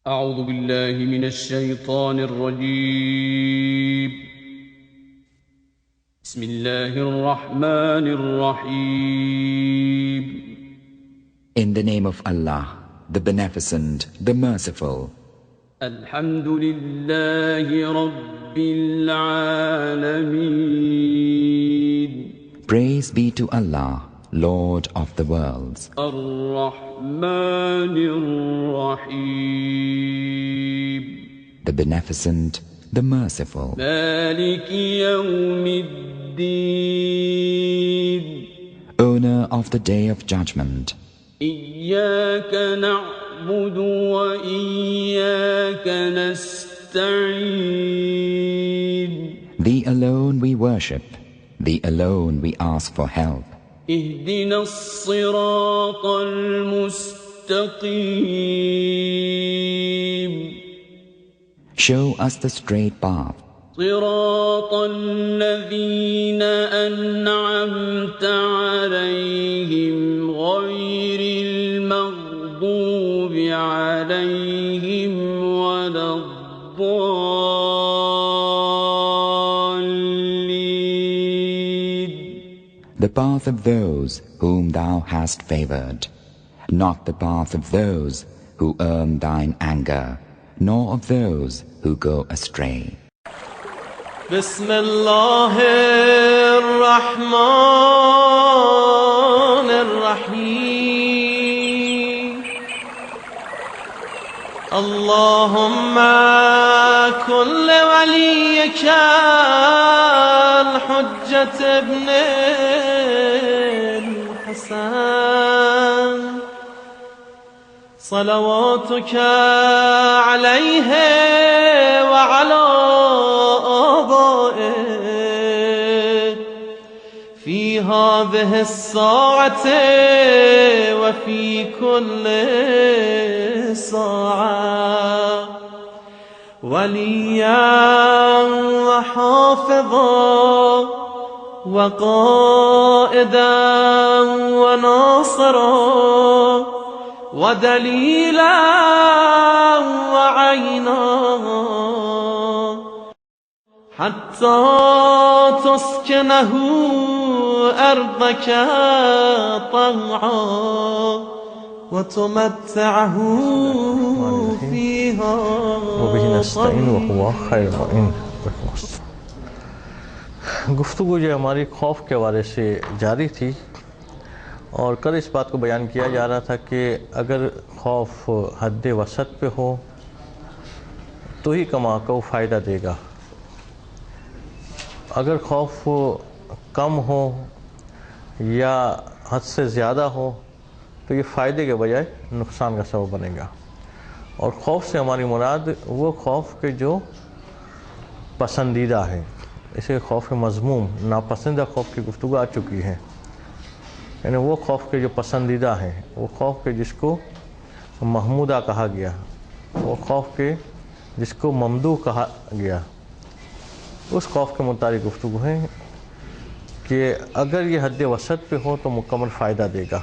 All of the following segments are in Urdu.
أعوذ بالله من الشيطان الرجيم. بسم الله الرحمن الرحيم. In the name of Allah, the Beneficent, the Merciful. الحمد لله رب العالمين. Praise be to Allah, Lord of the worlds. الرحمن الرحيم. The Beneficent, the Merciful. مالك يوم الدين. Owner of the Day of Judgment. إياك نعبد وإياك نستعين. Thee alone we worship, Thee alone we ask for help. اهدنا الصراط المستقيم. Show us the straight path. صراط الذين أنعمت عليهم غير المغضوب عليهم ولا الضالين. The path of those whom Thou hast favored, not the path of those who earn Thine anger, nor of those who go astray. بسم الله الرحمن الرحيم. اللهم كن لوليك الحجة ابن الحسن صلواتك عليه وعلى آبائه في هذه الساعة وفي كل ساعة وليا وحافظا وقائدا وناصرا ودليلا وعينا حتى تسكنه أرضك طوعا وتمتعه فيها وبه نستعين وهو خير العون. گفتگو جو ہماری خوف کے حوالے سے جاری تھی، اور کل اس بات کو بیان کیا جا رہا تھا کہ اگر خوف حد وسط پہ ہو تو ہی کما کو فائدہ دے گا، اگر خوف کم ہو یا حد سے زیادہ ہو تو یہ فائدے کے بجائے نقصان کا سبب بنے گا. اور خوف سے ہماری مراد وہ خوف کے جو پسندیدہ ہے، اسے خوف مذموم، ناپسندیدہ خوف کی گفتگو آ چکی ہے، یعنی وہ خوف کے جو پسندیدہ ہیں، وہ خوف کے جس کو محمودہ کہا گیا، وہ خوف کے جس کو ممدوح کہا گیا، اس خوف کے متعلق گفتگو ہے کہ اگر یہ حد وسط پہ ہو تو مکمل فائدہ دے گا.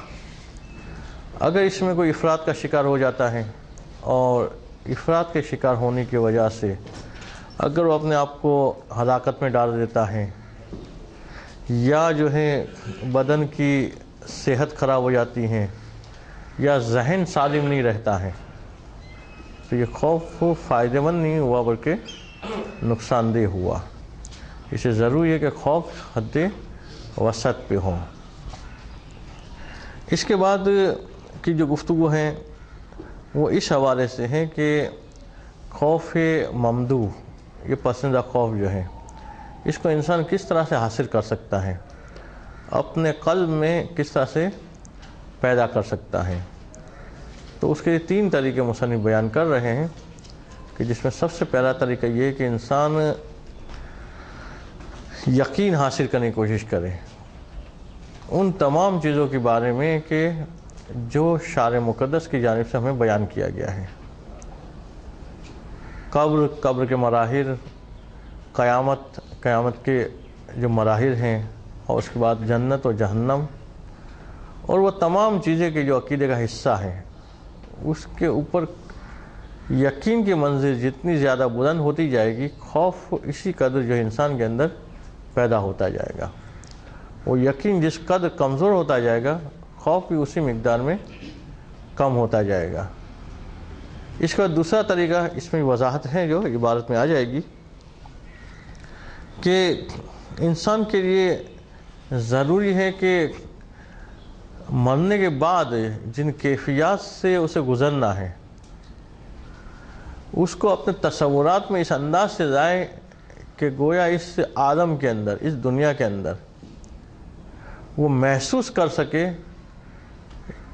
اگر اس میں کوئی افراط کا شکار ہو جاتا ہے اور افراط کے شکار ہونے کی وجہ سے اگر وہ اپنے آپ کو ہلاکت میں ڈال دیتا ہے یا جو ہے بدن کی صحت خراب ہو جاتی ہے یا ذہن سالم نہیں رہتا ہے تو یہ خوف فائدہ مند نہیں ہوا بلکہ نقصان دہ ہوا. اسے ضروری ہے کہ خوف حد وسط پہ ہو. اس کے بعد کی جو گفتگو ہیں وہ اس حوالے سے ہیں کہ خوف ممدوح، یہ پسندیدہ خوف جو ہے، اس کو انسان کس طرح سے حاصل کر سکتا ہے، اپنے قلب میں کس طرح سے پیدا کر سکتا ہے. تو اس کے 3 طریقے مصنف بیان کر رہے ہیں کہ جس میں سب سے پہلا طریقہ یہ ہے کہ انسان یقین حاصل کرنے کی کوشش کرے ان تمام چیزوں کے بارے میں کہ جو شارع مقدس کی جانب سے ہمیں بیان کیا گیا ہے. قبر کے مراحل، قیامت کے جو مراحل ہیں، اور اس کے بعد جنت و جہنم، اور وہ تمام چیزیں کہ جو عقیدے کا حصہ ہیں اس کے اوپر یقین کی منزل جتنی زیادہ بلند ہوتی جائے گی، خوف اسی قدر جو انسان کے اندر پیدا ہوتا جائے گا. وہ یقین جس قدر کمزور ہوتا جائے گا، خوف بھی اسی مقدار میں کم ہوتا جائے گا. اس کا دوسرا طریقہ، اس میں وضاحت ہے جو عبارت میں آ جائے گی، کہ انسان کے لیے ضروری ہے کہ مرنے کے بعد جن کیفیات سے اسے گزرنا ہے اس کو اپنے تصورات میں اس انداز سے لائے کہ گویا اس عالم کے اندر، اس دنیا کے اندر وہ محسوس کر سکے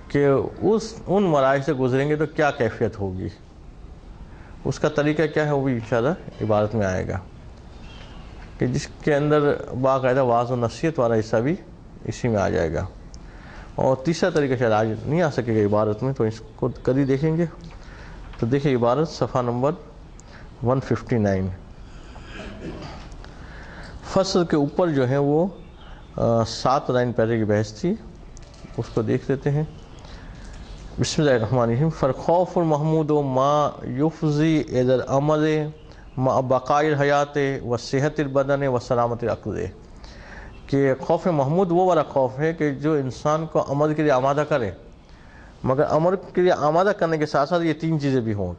کہ ان مراحل سے گزریں گے تو کیا کیفیت ہوگی. اس کا طریقہ کیا ہے وہ بھی انشاءاللہ عبارت میں آئے گا، کہ جس کے اندر باقاعدہ واعظ و نصیحت والا حصہ بھی اسی میں آ جائے گا. اور تیسرا طریقہ شاید آج نہیں آ سکے گا عبارت میں، تو اس کو کل ہی دیکھیں گے. تو دیکھیں عبارت صفحہ نمبر 159. فصل کے اوپر جو ہے وہ 7 لائن پہلے کی بحث تھی، اس کو دیکھ لیتے ہیں. بسم اللہ الرحمن الرحیم. فالخوف المحمود ما یفضی الی العمل مع بقاء الحیات و صحت البدن و سلامت العقل. کہ خوف محمود وہ والا خوف ہے کہ جو انسان کو عمل کے لیے آمادہ کرے، مگر عمل کے لیے آمادہ کرنے کے ساتھ ساتھ یہ 3 چیزیں بھی ہوں،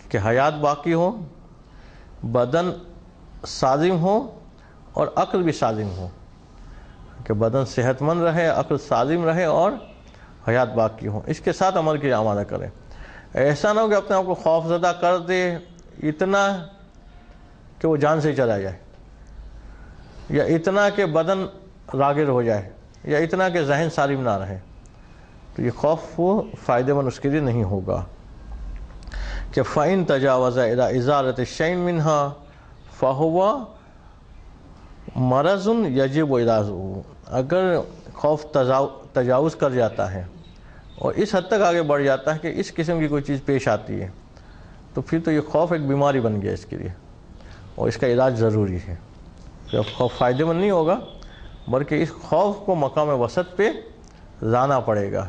کہ حیات باقی ہو، بدن سالم ہو اور عقل بھی سالم ہو. کہ بدن صحت مند رہے، عقل سالم رہے اور حیات باقی ہو. اس کے ساتھ عمل کے لیے آمادہ کرے. ایسا نہ ہو کہ اپنے آپ کو خوف زدہ کر دے اتنا کہ وہ جان سے چلا جائے، یا اتنا کہ بدن راغر ہو جائے، یا اتنا کہ ذہن سالم نہ رہے. تو یہ خوف وہ فائدہ مند اس کے لیے نہیں ہوگا. کہ فَإِن تَجَاوَزَ إِلَىٰ إِزَالَةِ الشَّيْءِ مِنْهَا فَهُوَ مَرَضٌ يَجِبُ عِلَاجُهُ. اگر خوف تجاوز کر جاتا ہے اور اس حد تک آگے بڑھ جاتا ہے کہ اس قسم کی کوئی چیز پیش آتی ہے، تو پھر تو یہ خوف ایک بیماری بن گیا اس کے لیے، اور اس کا علاج ضروری ہے. کہ خوف فائدہ مند نہیں ہوگا، بلکہ اس خوف کو مقام وسط پہ لانا پڑے گا.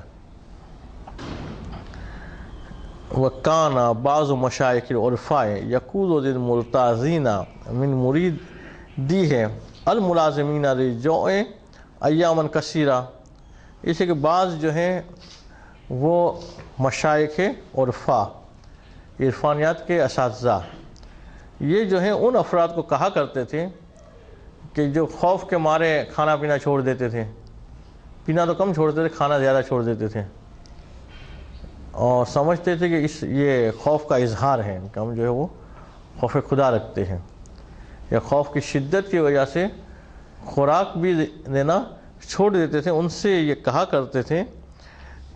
وَكَانَ بَعْضُ مَشَائِخِ الْعُرَفَاءِ يَقُولُ لِلْمُرْتَاضِينَ مِنْ مُرِيدِهِ الْمُلَازِمِينَ لِلْجُوعِ ایامًا کثیرہ. اس لیے کہ بعض جو ہیں وہ مشائخ عرفا، عرفانیات کے اساتذہ، یہ جو ہیں ان افراد کو کہا کرتے تھے کہ جو خوف کے مارے کھانا پینا چھوڑ دیتے تھے، پینا تو کم چھوڑتے تھے، کھانا زیادہ چھوڑ دیتے تھے، اور سمجھتے تھے کہ یہ خوف کا اظہار ہے کہ ہم جو ہے وہ خوف خدا رکھتے ہیں، یا خوف کی شدت کی وجہ سے خوراک بھی لینا چھوڑ دیتے تھے. ان سے یہ کہا کرتے تھے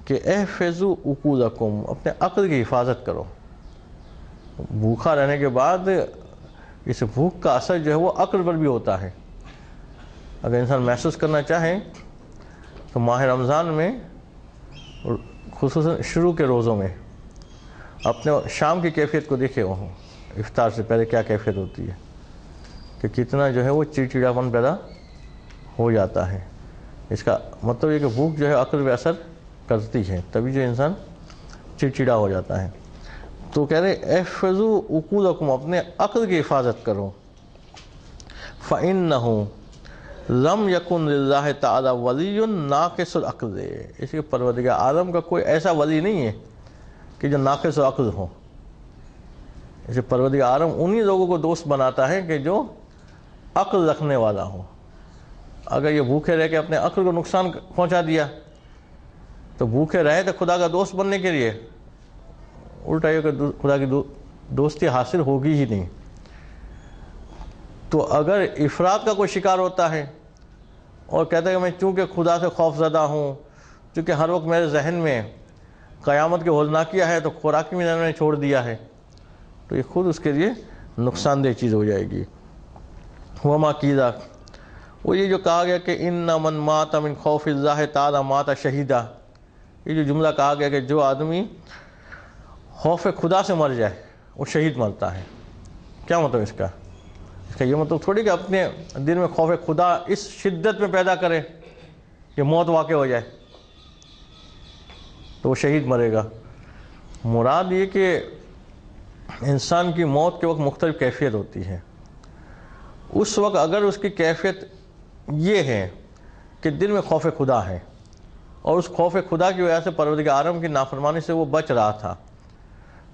کہ احفظوا عقولکم، اپنے عقل کی حفاظت کرو. بھوکا رہنے کے بعد اس بھوک کا اثر جو ہے وہ عقل پر بھی ہوتا ہے. اگر انسان محسوس کرنا چاہے تو ماہ رمضان میں خصوصاً شروع کے روزوں میں اپنے شام کی کیفیت کو دیکھے وہاں، افطار سے پہلے کیا کیفیت ہوتی ہے، کہ کتنا جو ہے وہ چڑچڑاپن پیدا ہو جاتا ہے. اس کا مطلب یہ کہ بھوک جو ہے عقل پہ اثر کرتی ہے، تبھی جو انسان چڑچڑا ہو جاتا ہے. تو کہہ رہے احفظوا عقولکم، اپنے عقل کی حفاظت کرو. فَإِنَّهُ لَمْ يَكُنْ لِلَّهِ تَعَالَى وَلِيٌّ نَاقِصُ الْعَقْلِ. اس لیے پروردگار عالم کا کوئی ایسا ولی نہیں ہے کہ جو ناقص العقل ہو. اس لیے پروردگار عالم انہی لوگوں کو دوست بناتا ہے کہ جو عقل رکھنے والا ہو. اگر یہ بھوکے رہ کے اپنے عقل کو نقصان پہنچا دیا تو بھوکے رہے تو خدا کا دوست بننے کے لیے الٹا یہ کہ خدا کی دوستی حاصل ہوگی ہی نہیں. تو اگر افراد کا کوئی شکار ہوتا ہے اور کہتا ہے کہ میں چونکہ خدا سے خوف زدہ ہوں، چونکہ ہر وقت میرے ذہن میں قیامت کے ہولناکیہ ہے، تو خوراک بھی میں نے چھوڑ دیا ہے، تو یہ خود اس کے لیے نقصان دہ چیز ہو جائے گی. وما قیلا، وہ یہ جو کہا گیا کہ ان من مات من خوف اللہ تعالی مات شہیدا، یہ جو جملہ کہا گیا کہ جو آدمی خوف خدا سے مر جائے وہ شہید مرتا ہے. کیا مطلب اس کا یہ مطلب تھوڑی کہ اپنے دل میں خوف خدا اس شدت میں پیدا کرے کہ موت واقع ہو جائے تو وہ شہید مرے گا. مراد یہ کہ انسان کی موت کے وقت مختلف کیفیت ہوتی ہے. اس وقت اگر اس کی کیفیت یہ ہے کہ دل میں خوف خدا ہے اور اس خوف خدا کی وجہ سے پروردگار عالم کی نافرمانی سے وہ بچ رہا تھا،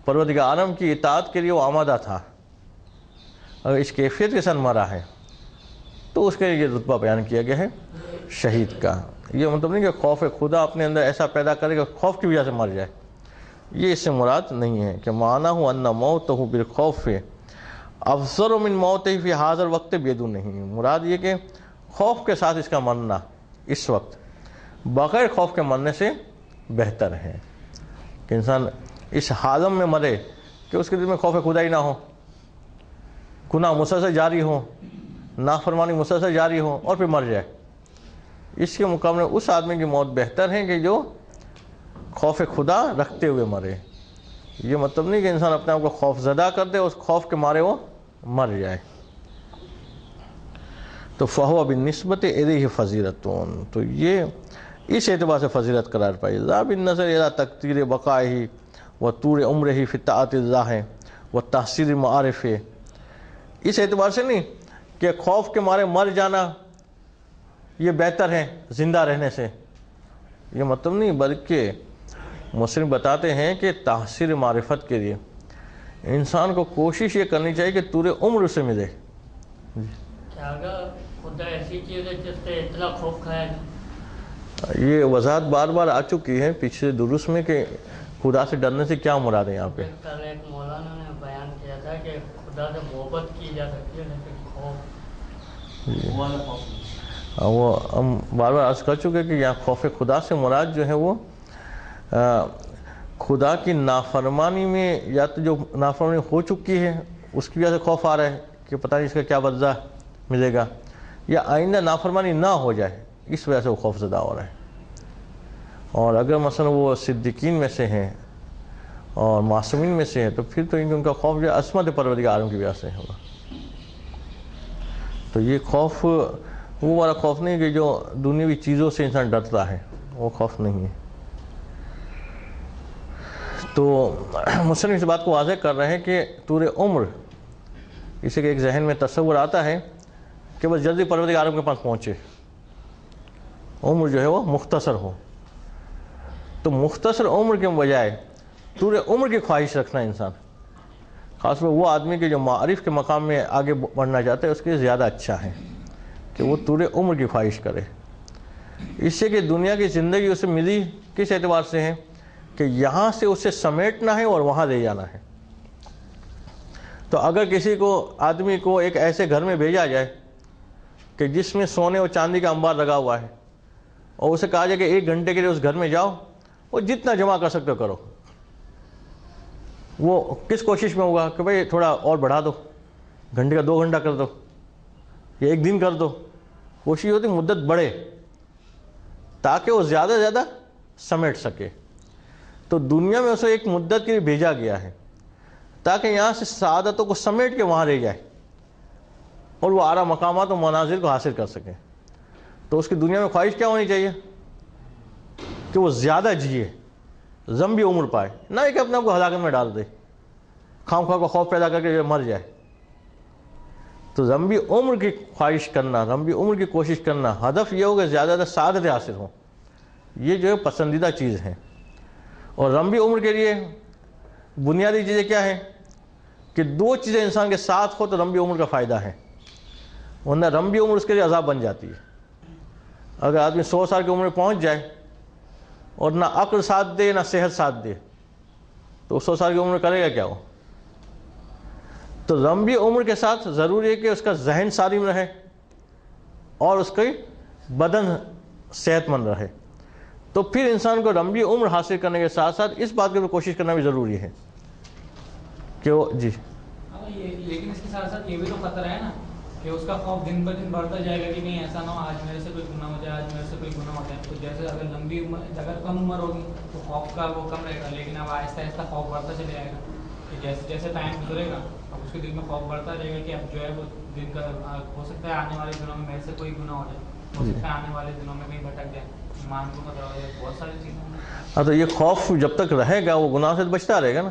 پروردگار عالم کی اطاعت کے لیے وہ آمادہ تھا، اگر اس کیفیت کے ساتھ مرا ہے تو اس کے لیے یہ رتبہ بیان کیا گیا ہے شہید کا. یہ مطلب نہیں کہ خوف خدا اپنے اندر ایسا پیدا کرے کہ خوف کی وجہ سے مر جائے، یہ اس سے مراد نہیں ہے. کہ معنی ہو ان موتہ بالخوف افضل من موتہ فی حاضر وقت بیدو نہیں، مراد یہ کہ خوف کے ساتھ اس کا مرنا اس وقت بغیر خوف کے مرنے سے بہتر ہے. کہ انسان اس حالم میں مرے کہ اس کے دل میں خوف خدا ہی نہ ہو، گناہ مسلسل جاری ہو، نافرمانی مسلسل جاری ہو اور پھر مر جائے. اس کے مقابلے اس آدمی کی موت بہتر ہے کہ جو خوف خدا رکھتے ہوئے مرے. یہ مطلب نہیں کہ انسان اپنے آپ کو خوف زدہ کر دے، اس خوف کے مارے وہ مر جائے. تو فہو بالنسبت الیہ فضیلتون، تو یہ اس اعتبار سے فضیلت قرار پائی. لا بالنظر الی تقدیر بقائہ و طول عمرہ فی طاعت اللہ و تحصیل معارف، اس اعتبار سے نہیں کہ خوف کے مارے مر جانا یہ بہتر ہے زندہ رہنے سے، یہ مطلب نہیں، بلکہ مسلم بتاتے ہیں کہ تحصیل معرفت کے لیے انسان کو کوشش یہ کرنی چاہیے کہ طول عمر اسے ملے. کیا اگر خدا ایسی چیز ہے جس سے اتنا خوف کھایا جائے؟ یہ وضاحت بار بار آ چکی ہے پچھلے دروس میں کہ خدا سے ڈرنے سے کیا مراد ہے یہاں پہ. کل ایک مولانا نے بیان کیا تھا کہ خدا سے محبت کی جا سکتی ہے لیکن خوف وہ ہم بار بار عرض کر چکے کہ یہاں خوف خدا سے مراد جو ہے وہ خدا کی نافرمانی میں یا تو جو نافرمانی ہو چکی ہے اس کی وجہ سے خوف آ رہا ہے کہ پتہ نہیں اس کا کیا بدلہ ملے گا، یا آئندہ نافرمانی نہ ہو جائے اس وجہ سے وہ خوف زدہ ہو رہا ہے. اور اگر مثلا وہ صدیقین میں سے ہیں اور معصومین میں سے ہیں تو پھر تو ان کا خوف جو ہے عصمت پروردگار عالم کی وجہ سے ہوگا. تو یہ خوف وہ والا خوف نہیں کہ جو دنیاوی چیزوں سے انسان ڈرتا ہے، وہ خوف نہیں ہے. تو مسلم اس بات کو واضح کر رہے ہیں کہ طول عمر، اسے کہ ایک ذہن میں تصور آتا ہے کہ بس جلدی پروردگار عالم کے پاس پہنچے، عمر جو ہے وہ مختصر ہو. تو مختصر عمر کے بجائے طول عمر کی خواہش رکھنا انسان، خاص طور وہ آدمی کے جو معرف کے مقام میں آگے بڑھنا چاہتا ہے اس کے لیے زیادہ اچھا ہے کہ وہ طول عمر کی خواہش کرے. اس سے کہ دنیا کی زندگی اسے ملی کس اعتبار سے ہے کہ یہاں سے اسے سمیٹنا ہے اور وہاں لے جانا ہے. تو اگر کسی کو آدمی کو ایک ایسے گھر میں بھیجا جائے کہ جس میں سونے اور چاندی کا انبار لگا ہوا ہے اور اسے کہا جائے کہ 1 گھنٹے کے لیے اس گھر میں جاؤ اور جتنا جمع کر سکتے ہو کرو، وہ کس کوشش میں ہوگا کہ بھئی تھوڑا اور بڑھا دو، گھنٹے کا 2 گھنٹہ کر دو یا 1 دن کر دو. کوشش ہوتی مدت بڑھے تاکہ وہ زیادہ سے زیادہ سمیٹ سکے. تو دنیا میں اسے ایک مدت کے لیے بھیجا گیا ہے تاکہ یہاں سے سعادتوں کو سمیٹ کے وہاں رہ جائے اور وہ اعلیٰ مقامات و منازل کو حاصل کر سکے. تو اس کی دنیا میں خواہش کیا ہونی چاہیے کہ وہ زیادہ جیے، لمبی عمر پائے، نہ کہ اپنے آپ کو ہلاکت میں ڈال دے، خام خواہ کو خوف پیدا کر کے مر جائے. تو لمبی عمر کی خواہش کرنا، لمبی عمر کی کوشش کرنا، ہدف یہ ہوگا زیادہ زیادہ سعادت حاصل ہو، یہ جو ہے پسندیدہ چیز ہے. اور لمبی عمر کے لیے بنیادی چیزیں کیا ہیں کہ 2 چیزیں انسان کے ساتھ ہو تو لمبی عمر کا فائدہ ہے، ورنہ لمبی عمر اس کے لیے عذاب بن جاتی ہے. اگر آدمی 100 سال کی عمر میں پہنچ جائے اور نہ عقل ساتھ دے نہ صحت ساتھ دے تو 100 سال کی عمر میں کرے گا کیا وہ. تو لمبی عمر کے ساتھ ضروری ہے کہ اس کا ذہن سالم رہے اور اس کی بدن صحت مند رہے. تو پھر انسان کو لمبی عمر حاصل کرنے کے ساتھ ساتھ اس بات کی بھی کوشش کرنا بھی ضروری ہے کہ وہ لیکن اس کے ساتھ ساتھ یہ بھی تو خطرہ ہے نا کہ اس کا خوف دن بہ دن بڑھتا جائے گا کہ کہیں ایسا نہ ہو آج میرے سے کوئی گناہ ہو جائے، آج میرے سے کوئی گناہ ہو جائے. تو جیسے اگر لمبی عمر، اگر کم عمر ہوگی تو خوف کا وہ کم رہے گا، لیکن اب آہستہ آہستہ خوف بڑھتا چلے جائے گا کہ جیسے جیسے ٹائم گزرے گا اب اس کے دل میں خوف بڑھتا رہے گا کہ اب جو ہے وہ دن کا ہو سکتا ہے آنے والے دنوں میں میرے سے کوئی گناہ ہو جائے، ہو سکتا ہے آنے والے دنوں میں کہیں بھٹک جائے، ایمان کو خطرہ ہو جائے، بہت ساری چیزیں. ہاں تو یہ خوف جب تک رہے گا وہ گناہ سے بچتا رہے گا نا.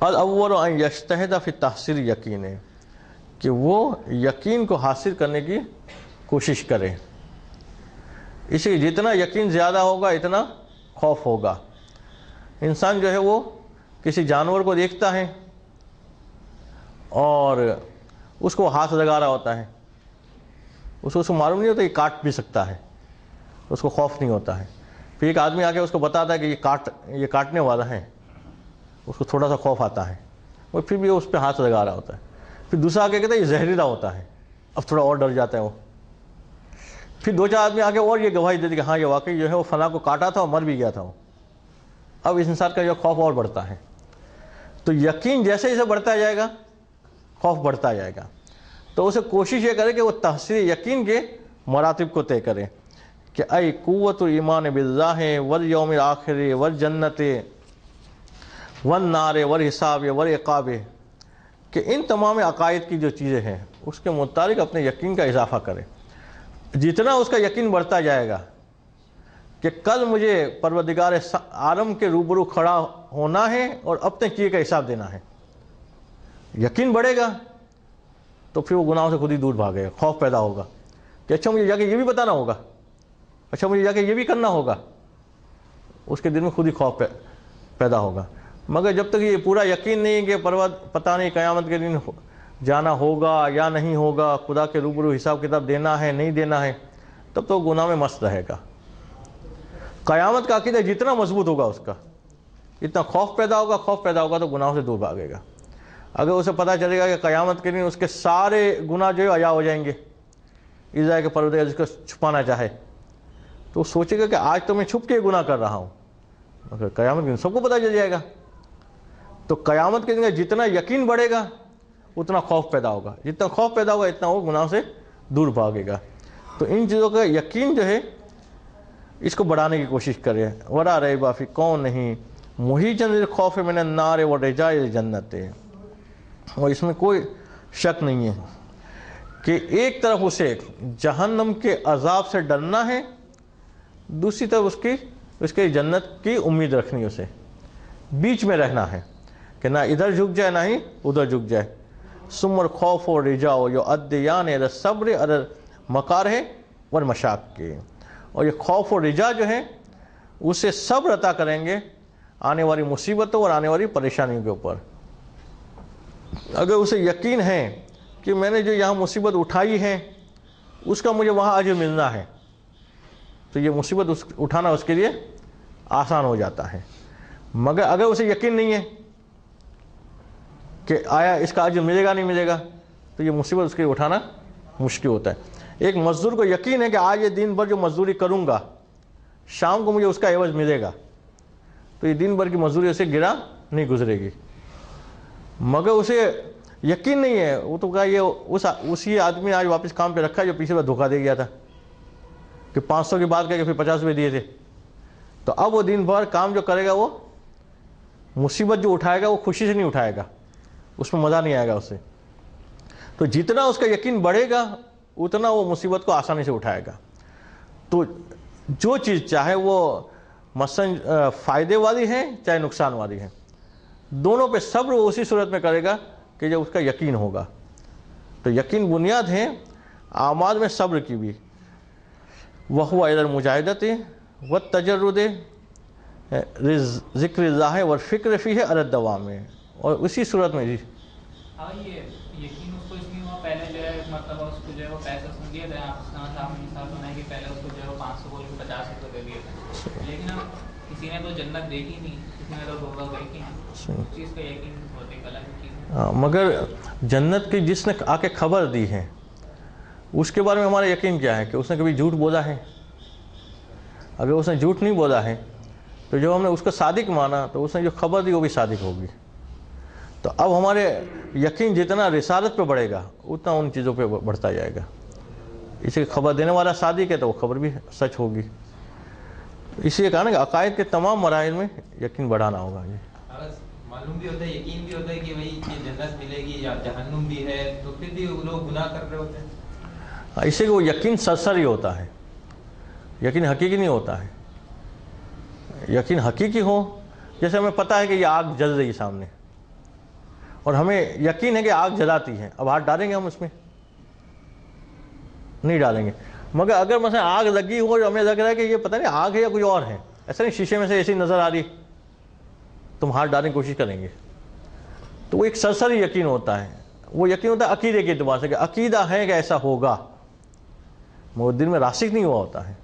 الاول ان یجتہد فی تحصیل یقین، کہ وہ یقین کو حاصل کرنے کی کوشش کرے. اس لیے جتنا یقین زیادہ ہوگا اتنا خوف ہوگا. انسان جو ہے وہ کسی جانور کو دیکھتا ہے اور اس کو ہاتھ لگا رہا ہوتا ہے، اس کو معلوم نہیں ہوتا یہ کاٹ بھی سکتا ہے، اس کو خوف نہیں ہوتا ہے. پھر ایک آدمی آ کے اس کو بتاتا ہے کہ یہ کاٹنے والا ہے، اس کو تھوڑا سا خوف آتا ہے، وہ پھر بھی اس پہ ہاتھ لگا رہا ہوتا ہے. پھر دوسرا آ کے کہتا ہے یہ زہریلا ہوتا ہے، اب تھوڑا اور ڈر جاتا ہے وہ. پھر دو چار آدمی آگے اور یہ گواہی دیتے کہ ہاں یہ واقعی جو ہے وہ فلاں کو کاٹا تھا اور مر بھی گیا تھا وہ. اب اس انسان کا جو خوف اور بڑھتا ہے. تو یقین جیسے جیسے بڑھتا جائے گا خوف بڑھتا جائے گا. تو اسے کوشش یہ کرے کہ وہ تحصیل یقین کے مراتب کو طے کرے کہ اے قوت ایمان باللہ والیوم الآخر والجنت والنار والحساب والعقاب، کہ ان تمام عقائد کی جو چیزیں ہیں اس کے متعلق اپنے یقین کا اضافہ کرے. جتنا اس کا یقین بڑھتا جائے گا کہ کل مجھے پروردگار عالم کے روبرو کھڑا ہونا ہے اور اپنے کیے کا حساب دینا ہے، یقین بڑھے گا تو پھر وہ گناہوں سے خود ہی دور بھاگے گا. خوف پیدا ہوگا کہ اچھا مجھے جا کے یہ بھی بتانا ہوگا، اچھا مجھے جا کے یہ بھی کرنا ہوگا. اس کے دل میں خود ہی خوف پیدا ہوگا. مگر جب تک یہ پورا یقین نہیں کہ پتہ نہیں قیامت کے دن جانا ہوگا یا نہیں ہوگا، خدا کے روبرو حساب کتاب دینا ہے نہیں دینا ہے، تب تو گناہ میں مست رہے گا. قیامت کا عقیدہ جتنا مضبوط ہوگا اس کا اتنا خوف پیدا ہوگا تو گناہوں سے دور بھاگے گا. اگر اسے پتہ چلے گا کہ قیامت کے دن اس کے سارے گناہ جو ہے عیا ہو جائیں گے، اس کہ پروردگار جس کو چھپانا چاہے، تو وہ سوچے گا کہ آج تو میں چھپ کے گناہ کر رہا ہوں، مگر قیامت کے دن سب کو پتہ چل جائے گا. تو قیامت کے دن جتنا یقین بڑھے گا اتنا خوف پیدا ہوگا، جتنا خوف پیدا ہوگا اتنا وہ گناہ سے دور بھاگے گا. تو ان چیزوں کا یقین جو ہے اس کو بڑھانے کی کوشش کرے. ولا ریب فی کون نہیں محیجن للخوف من النار ورجاء الجنت، اور اس میں کوئی شک نہیں ہے کہ ایک طرف اسے جہنم کے عذاب سے ڈرنا ہے، دوسری طرف اس کے جنت کی امید رکھنی ہے. اسے بیچ میں رہنا ہے کہ نہ ادھر جھک جائے نہ ہی ادھر جھک جائے. ثم الخوف والرجاء یؤدیان الی الصبر علی المکارہ والمشاق، اور یہ خوف و رجا جو ہے اسے صبر عطا کریں گے آنے والی مصیبتوں اور آنے والی پریشانیوں کے اوپر. اگر اسے یقین ہے کہ میں نے جو یہاں مصیبت اٹھائی ہے اس کا مجھے وہاں اجر ملنا ہے، تو یہ مصیبت اٹھانا اس کے لیے آسان ہو جاتا ہے. مگر اگر اسے یقین نہیں ہے کہ آیا اس کا اجر ملے گا نہیں ملے گا، تو یہ مصیبت اس کے لیے اٹھانا مشکل ہوتا ہے. ایک مزدور کو یقین ہے کہ آج یہ دن بھر جو مزدوری کروں گا شام کو مجھے اس کا عوض ملے گا، تو یہ دن بھر کی مزدوری اسے گرا نہیں گزرے گی. مگر اسے یقین نہیں ہے، وہ تو کہا یہ اسی آدمی آج واپس کام پہ رکھا ہے جو پیچھے بار دھوکہ دے گیا تھا کہ 500 کی بات کر کے پھر 50 روپئے دیے تھے. تو اب وہ دن بھر کام جو کرے گا وہ مصیبت جو اٹھائے گا وہ خوشی سے نہیں اٹھائے گا، اس میں مزہ نہیں آئے گا اسے. تو جتنا اس کا یقین بڑھے گا اتنا وہ مصیبت کو آسانی سے اٹھائے گا. تو جو چیز چاہے وہ مثلا فائدے والی ہے چاہے نقصان والی ہے، دونوں پہ صبر وہ اسی صورت میں کرے گا کہ جب اس کا یقین ہوگا. تو یقین بنیاد ہے اعمال میں صبر کی بھی. وَهُوَ إِلَى الْمُجَاهِدَةِ وَالتَّجَرُّدِ ذکر اللہ والفکر فیہ علی الدوام. اور اسی صورت میں جی ہاں یہ یقین اس کو اس لیے ہوا پہلے جو ہے مرتبہ اس کو جو ہے وہ پیسہ اس نے دیے تھے، آپ نے مثال بنائی کہ پہلے اس کو جو ہے وہ 500 بول کے 50 روپئے دیے تھے، لیکن اب کسی نے تو جنت دیکھی نہیں، کسی نے تو دوزخ دیکھی نہیں، اس چیز کا یقین ہوتے ایک الگ چیز ہے. مگر جنت کی جس نے آ کے خبر دی ہے اس کے بارے میں ہمارا یقین کیا ہے کہ اس نے کبھی جھوٹ بولا ہے؟ اگر اس نے جھوٹ نہیں بولا ہے تو جب ہم نے اس کو صادق مانا تو اس نے جو خبر دی وہ بھی صادق ہوگی. تو اب ہمارے یقین جتنا رسالت پہ بڑھے گا اتنا ان چیزوں پہ بڑھتا جائے گا. اسی خبر دینے والا صادق ہے تو وہ خبر بھی سچ ہوگی. اسی لیے کہا نا کہ عقائد کے تمام مراحل میں یقین بڑھانا ہوگا. معلوم بھی ہوتا ہے، یقین بھی ہوتا ہے کہ بھائی یہ جنت ملے گی یا جہنم بھی ہے، تو پھر بھی وہ لوگ گناہ کر رہے ہوتے ہیں. اس لیے وہ یقین سرسری ہوتا ہے، یقین حقیقی نہیں ہوتا ہے. یقین حقیقی ہو جیسے ہمیں پتہ ہے کہ یہ آگ جل رہی ہے سامنے، اور ہمیں یقین ہے کہ آگ جلاتی ہے. اب ہاتھ ڈالیں گے ہم اس میں؟ نہیں ڈالیں گے. مگر اگر مثلا آگ لگی ہو اور ہمیں لگ رہا ہے کہ یہ پتہ نہیں آگ ہے یا کچھ اور ہے، ایسا نہیں شیشے میں سے ایسی نظر آ رہی، تم ہاتھ ڈالنے کی کوشش کریں گے. تو وہ ایک سرسری یقین ہوتا ہے. وہ یقین ہوتا ہے عقیدے کے اعتبار سے کہ عقیدہ ہے کہ ایسا ہوگا، مگر دل میں راسخ نہیں ہوا ہوتا ہے.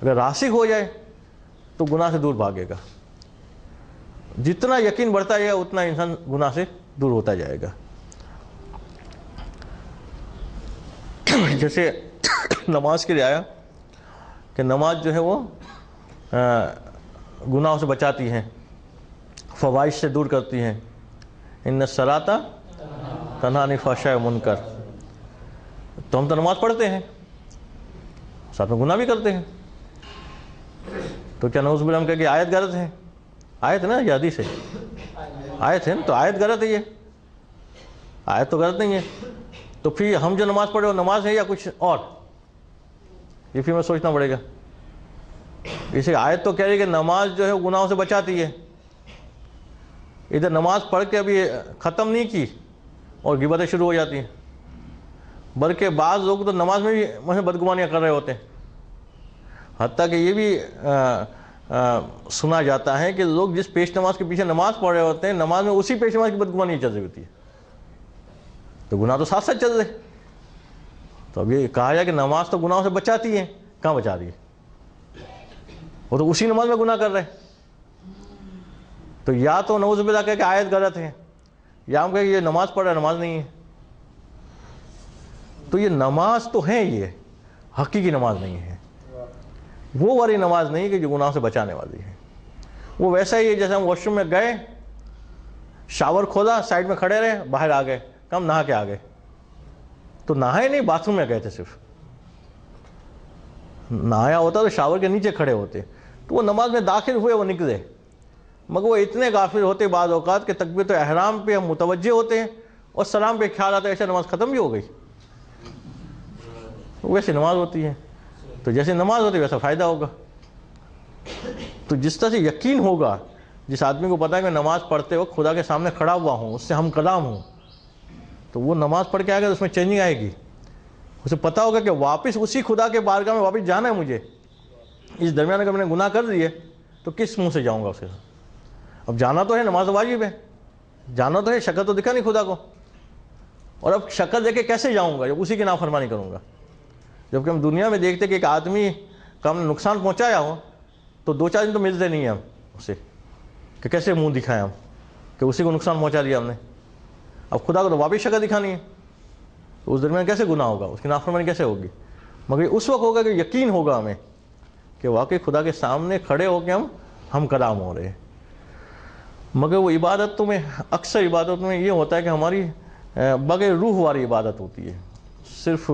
اگر راسخ ہو جائے تو گناہ سے دور بھاگے گا. جتنا یقین بڑھتا جائے گا اتنا انسان گناہ سے دور ہوتا جائے گا. جیسے نماز کے لیے آیا کہ نماز جو ہے وہ گناہوں سے بچاتی ہیں، فواحش سے دور کرتی ہیں. ان الصلاۃ تنہی عن الفحشاء والمنکر. تو ہم تو نماز پڑھتے ہیں، ساتھ میں گناہ بھی کرتے ہیں. تو کیا نعوذ باللہ ہم کہیں کہ آیت غلط ہے؟ آیت ہے نا، یہ حدیث ہے. آیت ہے نا، تو آیت غلط ہے. یہ آیت تو غلط نہیں ہے. تو پھر ہم جو نماز پڑھے وہ نماز ہے یا کچھ اور؟ یہ پھر ہمیں سوچنا پڑے گا. اسے آیت تو کہہ رہی ہے کہ نماز جو ہے گناہوں سے بچاتی ہے. ادھر نماز پڑھ کے ابھی ختم نہیں کی اور غیبتیں شروع ہو جاتی ہیں. بلکہ بعض لوگ تو نماز میں بھی بدگمانیاں کر رہے ہوتے ہیں. حتیٰ کہ یہ بھی سنا جاتا ہے کہ لوگ جس پیش نماز کے پیچھے نماز پڑھ رہے ہوتے ہیں، نماز میں اسی پیش نماز کی بدگمانی چل رہی ہوتی ہے. تو گناہ تو ساتھ ساتھ چل رہے. تو اب یہ کہا جائے کہ نماز تو گناہوں سے بچاتی ہے، کہاں بچا رہی ہے؟ وہ تو اسی نماز میں گناہ کر رہے ہیں. تو یا تو نعوذ باللہ کہہ کہ آیت غلط ہے، یا ہم کہیں کہ یہ نماز پڑھ رہا ہے، نماز نہیں ہے. تو یہ نماز تو ہے، یہ حقیقی نماز نہیں ہے. وہ والی نماز نہیں کہ جو گناہ سے بچانے والی ہے. وہ ویسا ہی ہے جیسے ہم واش روم میں گئے، شاور کھولا، سائڈ میں کھڑے رہے، باہر آ گئے، کم نہا کے آ گئے. تو نہائے نہیں، باتھ روم میں گئے تھے. صرف نہایا ہوتا تو شاور کے نیچے کھڑے ہوتے. تو وہ نماز میں داخل ہوئے، وہ نکلے. مگر وہ اتنے غافل ہوتے بعض اوقات کہ تکبیرۃ احرام پہ ہم متوجہ ہوتے ہیں اور سلام پہ خیال آتا ہے ایسے نماز ختم بھی ہو گئی. ویسے نماز ہوتی ہے. تو جیسے نماز ہوتی ہے ویسا فائدہ ہوگا. تو جس طرح سے یقین ہوگا، جس آدمی کو پتا ہے کہ نماز پڑھتے وقت خدا کے سامنے کھڑا ہوا ہوں، اس سے ہم کلام ہوں، تو وہ نماز پڑھ کے آئے گا تو اس میں چینجنگ آئے گی. اسے پتا ہوگا کہ واپس اسی خدا کے بارگاہ میں واپس جانا ہے مجھے. اس درمیان اگر میں نے گناہ کر دیے تو کس منہ سے جاؤں گا اس کے ساتھ؟ اب جانا تو ہے، نماز واجب ہے، جانا تو ہے، شکل تو دکھا نہیں خدا کو. اور اب شکل دیکھ کے کیسے جاؤں گا جب اسی کی نافرمانی کروں گا؟ جبکہ ہم دنیا میں دیکھتے کہ ایک آدمی کا ہم نے نقصان پہنچایا ہو تو 2-4 دن تو ملتے نہیں ہیں ہم اسے، کہ کیسے منہ دکھائیں ہم کہ اسی کو نقصان پہنچا دیا ہم نے. اب خدا کو تو واپس شکل دکھانی ہے، تو اس درمیان کیسے گناہ ہوگا، اس کی نافرمانی کیسے ہوگی؟ مگر اس وقت ہوگا کہ یقین ہوگا ہمیں کہ واقعی خدا کے سامنے کھڑے ہو کے ہم کلام ہو رہے ہیں. مگر وہ عبادتوں میں، اکثر عبادتوں میں یہ ہوتا ہے کہ ہماری بغیر روح والی عبادت ہوتی ہے. صرف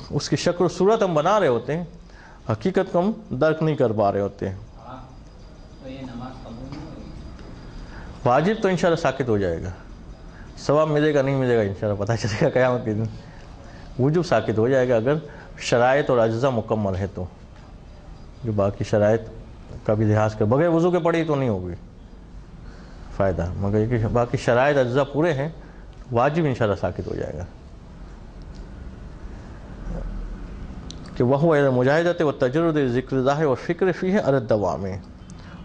اس کی شکل و صورت ہم بنا رہے ہوتے ہیں، حقیقت کو ہم درک نہیں کر پا رہے ہوتے ہیں. واجب تو انشاءاللہ ساکت ہو جائے گا، ثواب ملے گا نہیں ملے گا انشاءاللہ پتہ چلے گا قیامت کے دن. وجوب ساکت ہو جائے گا اگر شرائط اور اجزاء مکمل ہے. تو جو باقی شرائط کا بھی لحاظ کر بغیر وضو کے پڑھی تو نہیں ہوگی فائدہ، مگر یہ کہ باقی شرائط اجزاء پورے ہیں، واجب انشاءاللہ ساکت ہو جائے گا. کہ وہو الی المجاہدۃ والتجرد ذکر اللہ و فکر فیہ علی الدوام.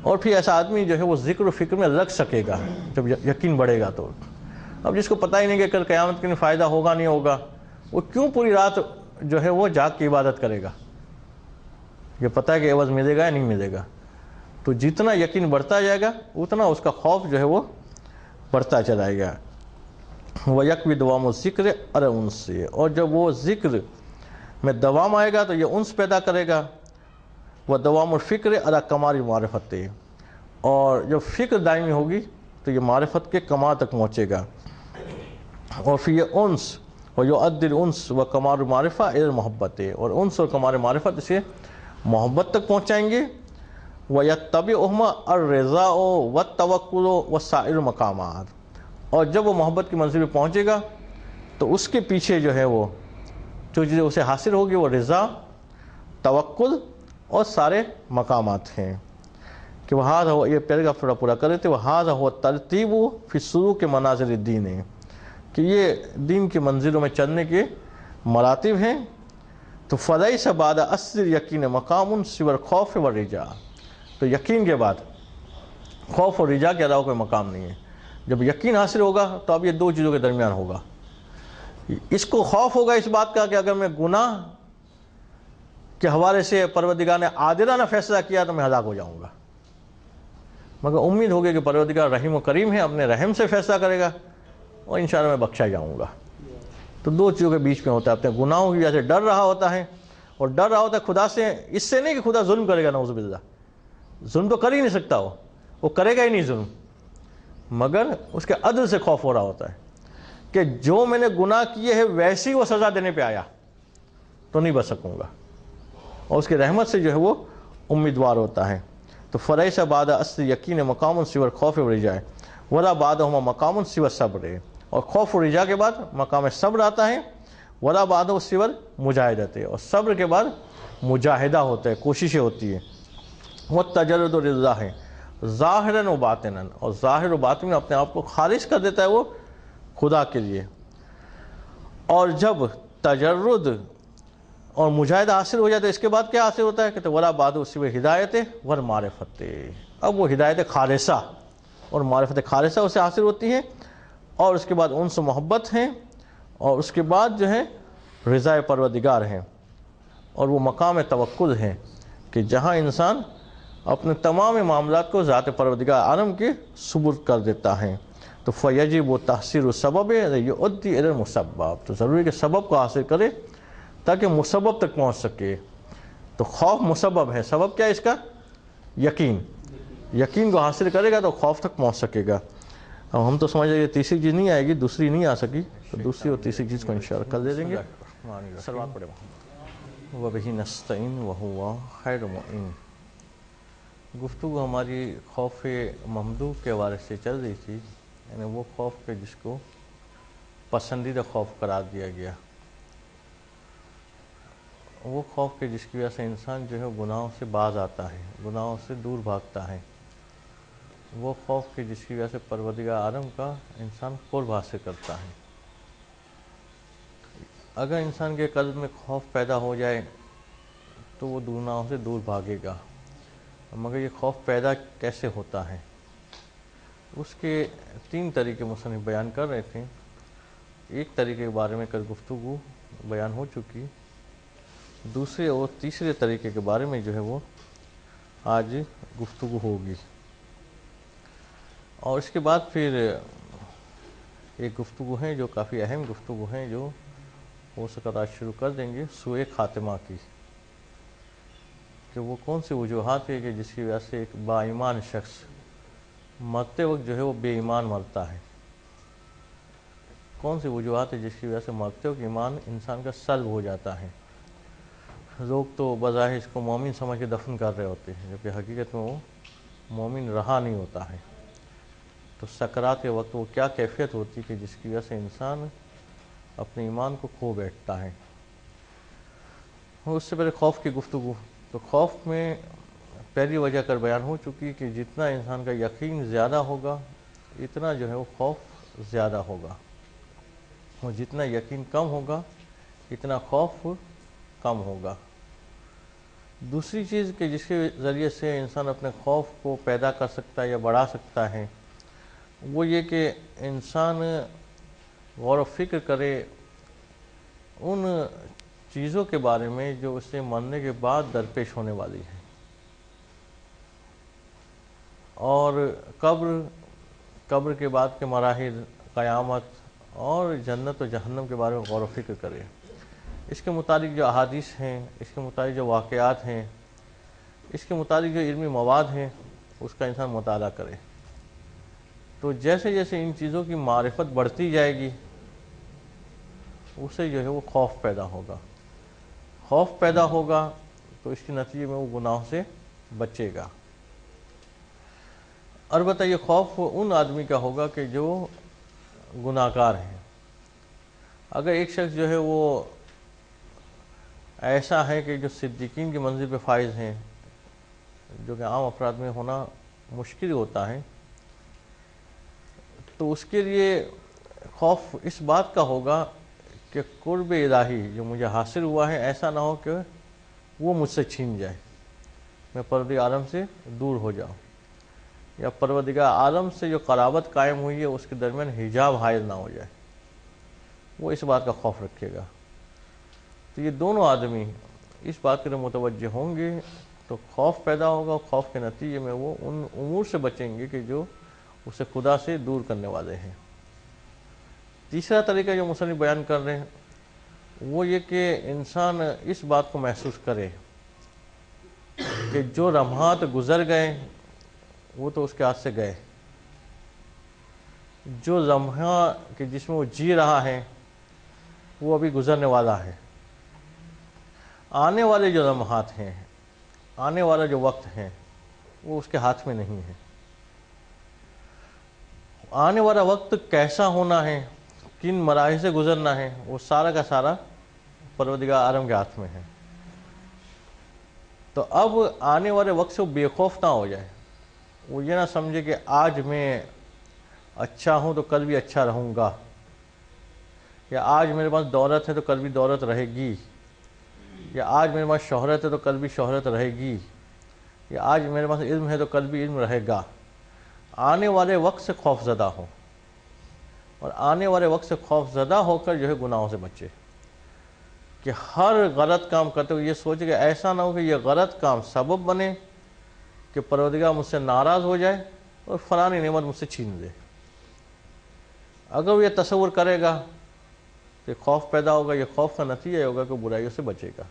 اور پھر ایسا آدمی جو ہے وہ ذکر و فکر میں رکھ سکے گا جب یقین بڑھے گا. تو اب جس کو پتہ ہی نہیں کہ کل قیامت کے لیے فائدہ ہوگا نہیں ہوگا، وہ کیوں پوری رات جو ہے وہ جاگ کی عبادت کرے گا؟ یہ پتہ ہے کہ عوض ملے گا یا نہیں ملے گا. تو جتنا یقین بڑھتا جائے گا اتنا اس کا خوف جو ہے وہ بڑھتا چلائے گا. وَيَقْوِي دوام الذکر علی الانس. اور جب وہ ذکر میں دوام آئے گا تو یہ انس پیدا کرے گا. وَدوام الفکر علی کمال المعرفت. اور جب فکر دائمی ہوگی تو یہ معرفت کے کمال تک پہنچے گا. اور پھر یہ انس وَيُؤَدِّي الْأُنْسُ وَكَمَالُ الْمَعْرِفَةِ إِلَى الْمُحَبَّةِ. اور انس اور کمال معرفت سے محبت تک پہنچائیں گے. وَيَتَّبِعُهُمَا الرِّضَاءُ وَالتَّوَكُّلُ وَسَائِرُ الْمَقَامَاتِ. اور جب وہ محبت کی منزل پہ پہنچے گا تو اس کے پیچھے جو ہے وہ جو چیزیں اسے حاصل ہوگی وہ رضا، توکل اور سارے مقامات ہیں. کہ وہ یہ پیراگراف تھوڑا پورا کر رہے تھے، وہذا ہوا ترتیب فی السلوک منازل الدین ہے کہ یہ دین کی منزلوں میں چلنے کے مراتب ہیں. تو فلیس بعد اصل یقین مقام سوى الخوف والرجاء، تو یقین کے بعد خوف اور رجا کے علاوہ کوئی مقام نہیں ہے. جب یقین حاصل ہوگا تو اب یہ دو چیزوں کے درمیان ہوگا. اس کو خوف ہوگا اس بات کا کہ اگر میں گناہ کے حوالے سے پروردگار نے عادلانہ فیصلہ کیا تو میں ہلاک ہو جاؤں گا، مگر امید ہوگی کہ پروردگار رحیم و کریم ہے، اپنے رحم سے فیصلہ کرے گا اور انشاءاللہ میں بخشا جاؤں گا. تو دو چیزوں کے بیچ میں ہوتا ہے، اپنے گناہوں کی وجہ سے ڈر رہا ہوتا ہے، اور ڈر رہا ہوتا ہے خدا سے، اس سے نہیں کہ خدا ظلم کرے گا، نعوذ باللہ، ظلم تو کر ہی نہیں سکتا، وہ کرے گا ہی نہیں ظلم، مگر اس کے عدل سے خوف ہو رہا ہوتا ہے کہ جو میں نے گناہ کیے ہیں ویسی وہ سزا دینے پہ آیا تو نہیں بچ سکوں گا، اور اس کی رحمت سے جو ہے وہ امیدوار ہوتا ہے. تو فلیس بعد اصل یقین مقام سوى الخوف والرجاء ولا بعدهما مقام سوى الصبر، اور خوف و رجا کے بعد مقام صبر آتا ہے، ولا بعدہ سوى المجاہدۃ، اور صبر کے بعد مجاہدہ ہوتا ہے، کوششیں ہوتی ہیں. والتجرد للہ ہے ظاہراً و باطناً، اور ظاہر و باطن میں اپنے آپ کو خالص کر دیتا ہے وہ خدا کے لیے. اور جب تجرد اور مجاہدہ حاصل ہو جاتا ہے اس کے بعد کیا حاصل ہوتا ہے کہ ولا بعد سوى ہدایت والمعرفت، اب وہ ہدایت خالصہ اور معرفت خالصہ اسے حاصل ہوتی ہے، اور اس کے بعد انس و محبت ہیں، اور اس کے بعد جو ہے رضا پروردگار ہیں، اور وہ مقام توکل ہے کہ جہاں انسان اپنے تمام معاملات کو ذات پروردگار عالم کے سپرد کر دیتا ہے. تو فیجب تحصیل السبب یؤدی الی المسبب، تو ضروری کہ سبب کو حاصل کرے تاکہ مسبب تک پہنچ سکے. تو خوف مسبب ہے، سبب کیا ہے اس کا؟ یقین. یقین کو حاصل کرے گا تو خوف تک پہنچ سکے گا. اب ہم تو سمجھ رہے تیسری چیز نہیں آئے گی، دوسری نہیں آ سکی، تو دوسری اور تیسری چیز کو انشاءاللہ کل دے دیں گے. سلوات پڑھے وَبِهِ نَسْتَعِينُ وَهُوَ خَيْرُ مُعِينٍ. گفتگو ہماری خوف ممدوح کے حوالے سے چل رہی تھی، یعنی وہ خوف کے جس کو پسندیدہ خوف قرار دیا گیا، وہ خوف کے جس کی وجہ سے انسان جو ہے گناہوں سے باز آتا ہے، گناہوں سے دور بھاگتا ہے، وہ خوف کے جس کی وجہ سے پروردگار عالم کا انسان قرب حاصل کرتا ہے. اگر انسان کے قلب میں خوف پیدا ہو جائے تو وہ گناہوں سے دور بھاگے گا، مگر یہ خوف پیدا کیسے ہوتا ہے؟ اس کے 3 طریقے مصنف بیان کر رہے تھے. ایک طریقے کے بارے میں کل گفتگو بیان ہو چکی، دوسرے اور تیسرے طریقے کے بارے میں جو ہے وہ آج گفتگو ہوگی. اور اس کے بعد پھر ایک گفتگو ہے جو کافی اہم گفتگو ہے، جو ہو سکتا آج شروع کر دیں گے، سوء خاتمہ کی، کہ وہ کون سی وجوہات ہے کہ جس کی وجہ سے ایک با ایمان شخص مرتے وقت جو ہے وہ بے ایمان مرتا ہے. کون سی وجوہات ہے جس کی وجہ سے مرتے وقت ایمان انسان کا سلب ہو جاتا ہے. لوگ تو بظاہر اس کو مومن سمجھ کے دفن کر رہے ہوتے ہیں، جبکہ حقیقت میں وہ مومن رہا نہیں ہوتا ہے. تو سکرات کے وقت وہ کیا کیفیت ہوتی کہ جس کی وجہ سے انسان اپنے ایمان کو کھو بیٹھتا ہے. اس سے پہلے خوف کی گفتگو، تو خوف میں پہلی وجہ کر بیان ہو چکی کہ جتنا انسان کا یقین زیادہ ہوگا اتنا جو ہے وہ خوف زیادہ ہوگا، اور جتنا یقین کم ہوگا اتنا خوف کم ہوگا. دوسری چیز کہ جس کے ذریعے سے انسان اپنے خوف کو پیدا کر سکتا ہے یا بڑھا سکتا ہے، وہ یہ کہ انسان غور و فکر کرے ان چیزوں کے بارے میں جو اسے مرنے کے بعد درپیش ہونے والی ہے، اور قبر کے بعد کے مراحل، قیامت اور جنت و جہنم کے بارے میں غور و فکر کرے. اس کے متعلق جو احادیث ہیں، اس کے متعلق جو واقعات ہیں، اس کے متعلق جو علمی مواد ہیں، اس کا انسان مطالعہ کرے. تو جیسے جیسے ان چیزوں کی معرفت بڑھتی جائے گی اسے جو ہے وہ خوف پیدا ہوگا. خوف پیدا ہوگا تو اس کے نتیجے میں وہ گناہوں سے بچے گا. البتہ یہ خوف ان آدمی کا ہوگا کہ جو گناہگار ہیں. اگر ایک شخص جو ہے وہ ایسا ہے کہ جو صدیقین کی منزل پہ فائز ہیں، جو کہ عام افراد میں ہونا مشکل ہوتا ہے تو اس کے لیے خوف اس بات کا ہوگا کہ قرب الہی جو مجھے حاصل ہوا ہے ایسا نہ ہو کہ وہ مجھ سے چھین جائے، میں پروردگار عالم سے دور ہو جاؤں، یا پروردگار عالم سے جو قرابت قائم ہوئی ہے اس کے درمیان حجاب حائل نہ ہو جائے، وہ اس بات کا خوف رکھے گا۔ تو یہ دونوں آدمی اس بات کے لیے متوجہ ہوں گے تو خوف پیدا ہوگا، اور خوف کے نتیجے میں وہ ان امور سے بچیں گے کہ جو اسے خدا سے دور کرنے والے ہیں۔ تیسرا طریقہ جو مصنف بیان کر رہے ہیں وہ یہ کہ انسان اس بات کو محسوس کرے کہ جو لمحات گزر گئے وہ تو اس کے ہاتھ سے گئے، جو لمحہ کہ جس میں وہ جی رہا ہے وہ ابھی گزرنے والا ہے، آنے والے جو لمحات ہیں، آنے والا جو وقت ہے وہ اس کے ہاتھ میں نہیں ہے۔ آنے والا وقت کیسا ہونا ہے، کن مراحل سے گزرنا ہے، وہ سارا کا سارا پروردگار عالم کے ہاتھ میں ہے۔ تو اب آنے والے وقت سے وہ بے خوف نہ ہو جائے، وہ یہ نہ سمجھے کہ آج میں اچھا ہوں تو کل بھی اچھا رہوں گا، یا آج میرے پاس دولت ہے تو کل بھی دولت رہے گی، یا آج میرے پاس شہرت ہے تو کل بھی شہرت رہے گی، یا آج میرے پاس علم ہے تو کل بھی علم رہے گا۔ آنے والے وقت سے خوف زدہ ہو، اور آنے والے وقت سے خوف زدہ ہو کر جو ہے گناہوں سے بچے، کہ ہر غلط کام کرتے ہوئے یہ سوچے کہ ایسا نہ ہو کہ یہ غلط کام سبب بنے کہ پروردگار مجھ سے ناراض ہو جائے اور فلانی نعمت مجھ سے چھین دے۔ اگر وہ یہ تصور کرے گا کہ خوف پیدا ہوگا، یہ خوف کا نتیجہ یہ ہوگا کہ برائیوں سے بچے گا۔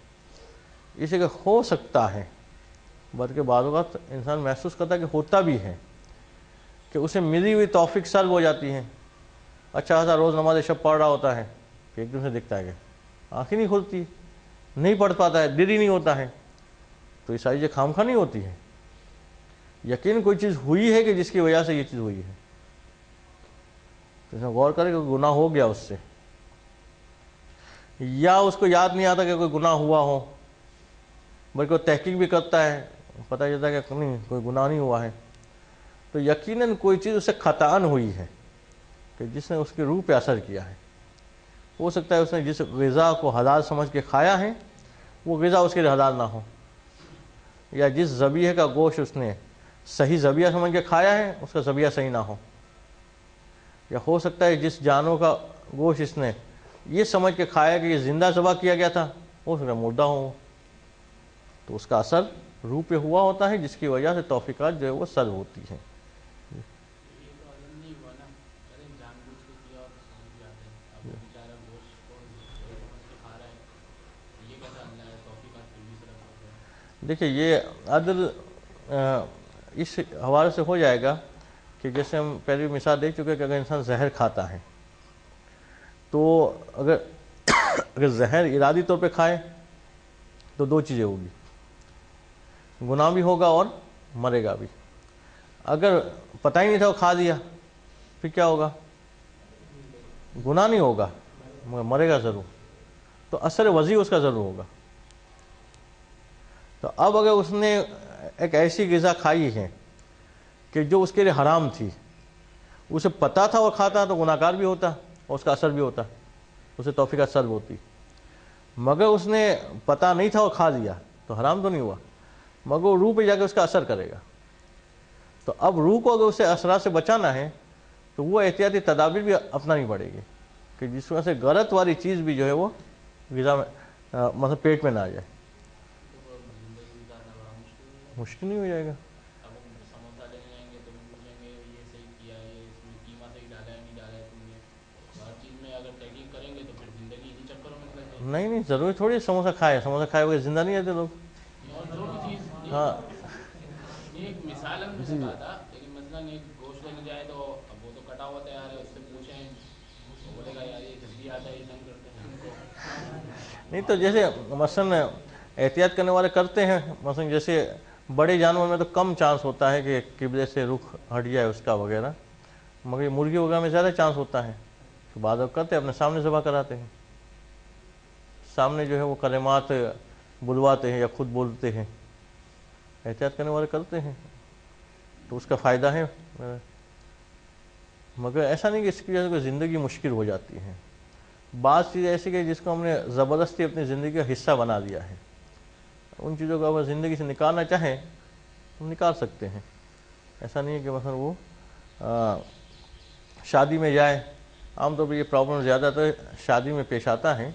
اس لیے کہ ہو سکتا ہے، بلکہ بعض اوقات انسان محسوس کرتا ہے کہ ہوتا بھی ہے کہ اسے ملی ہوئی توفیق سلب ہو جاتی ہے، اچھا خاصا روز نماز شب پڑھ رہا ہوتا ہے کہ ایک دن سے دکھتا ہے کہ آنکھیں نہیں کھلتی، نہیں پڑھ پاتا ہے، دل ہی نہیں ہوتا ہے، تو یہ ساری چیزیں خام خواہ نہیں ہوتی ہے، یقین کوئی چیز ہوئی ہے کہ جس کی وجہ سے یہ چیز ہوئی ہے، تو اس میں غور کرے کہ گناہ ہو گیا اس سے، یا اس کو یاد نہیں آتا کہ کوئی گناہ ہوا ہو، بلکہ وہ تحقیق بھی کرتا ہے، پتہ چلتا ہے کہ نہیں کوئی گناہ نہیں ہوا ہے، تو یقیناً کوئی چیز اسے خطأً ہوئی ہے کہ جس نے اس کی روح پہ اثر کیا ہے۔ ہو سکتا ہے اس نے جس غذا کو حلال سمجھ کے کھایا ہے وہ غذا اس کے لیے حلال نہ ہو، یا جس ذبیحے کا گوشت اس نے صحیح ذبیحہ سمجھ کے کھایا ہے اس کا ذبیحہ صحیح نہ ہو، یا ہو سکتا ہے جس جانور کا گوشت اس نے یہ سمجھ کے کھایا کہ یہ زندہ ذبح کیا گیا تھا وہ اس میں مردہ ہو، تو اس کا اثر روح پہ ہوا ہوتا ہے، جس کی وجہ سے توفیقات جو ہے وہ سلب ہوتی ہیں۔ دیکھیے یہ عدل اس حوالے سے ہو جائے گا کہ جیسے ہم پہلے مثال دے چکے کہ اگر انسان زہر کھاتا ہے تو اگر زہر ارادی طور پہ کھائے تو دو چیزیں ہوگی، گناہ بھی ہوگا اور مرے گا بھی۔ اگر پتہ ہی نہیں تھا وہ کھا لیا پھر کیا ہوگا؟ گناہ نہیں ہوگا مگر مرے گا ضرور، تو اثر وضیع اس کا ضرور ہوگا۔ تو اب اگر اس نے ایک ایسی غذا کھائی ہے کہ جو اس کے لیے حرام تھی، اسے پتہ تھا وہ کھاتا تو گناہ گار بھی ہوتا اور اس کا اثر بھی ہوتا، اسے توفیقات سلب ہوتی، مگر اس نے پتہ نہیں تھا وہ کھا لیا تو حرام تو نہیں ہوا، مگر وہ روح پہ جا کے اس کا اثر کرے گا۔ تو اب روح کو اگر اسے اثرات سے بچانا ہے تو وہ احتیاطی تدابیر بھی اپنانی پڑے گی کہ جس وجہ سے غلط والی چیز بھی جو ہے وہ غذا میں مطلب پیٹ میں نہ آ جائے۔ مشکل نہیں ہو جائے گا؟ نہیں ضروری تھوڑی سموسہ کھائے ہوئے زندہ نہیں رہتے لوگ۔ ہاں ایک مثال ہم نے کہا تھا، لیکن مثلاً ایک گوشت لینے جائے تو اب وہ تو کٹا ہوا تیار ہے، اس سے پوچھیں تو بولے گا یار یہ جلدی آتا ہے یہ تنگ کرتے ہیں۔ نہیں تو جیسے مثلاً احتیاط کرنے والے کرتے ہیں، مثلاً جیسے بڑے جانور میں تو کم چانس ہوتا ہے کہ قبلے سے رخ ہٹ جائے اس کا وغیرہ، مگر یہ مرغی وغیرہ میں زیادہ چانس ہوتا ہے، تو بعض لوگ کرتے ہیں اپنے سامنے ذبح کراتے ہیں، سامنے جو ہے وہ کلمات بلواتے ہیں یا خود بولتے ہیں، احتیاط کرنے والے کرتے ہیں۔ تو اس کا فائدہ ہے، مگر ایسا نہیں کہ اس کی وجہ سے کوئی زندگی مشکل ہو جاتی ہے۔ بعض چیزیں ایسی کہ جس کو ہم نے زبردستی اپنی زندگی کا حصہ بنا دیا ہے، ان چیزوں کو اگر زندگی سے نکالنا چاہیں ہم نکال سکتے ہیں۔ ایسا نہیں ہے کہ مثلا وہ شادی میں جائے، عام طور پہ یہ پرابلم زیادہ تر شادی میں پیش آتا ہے،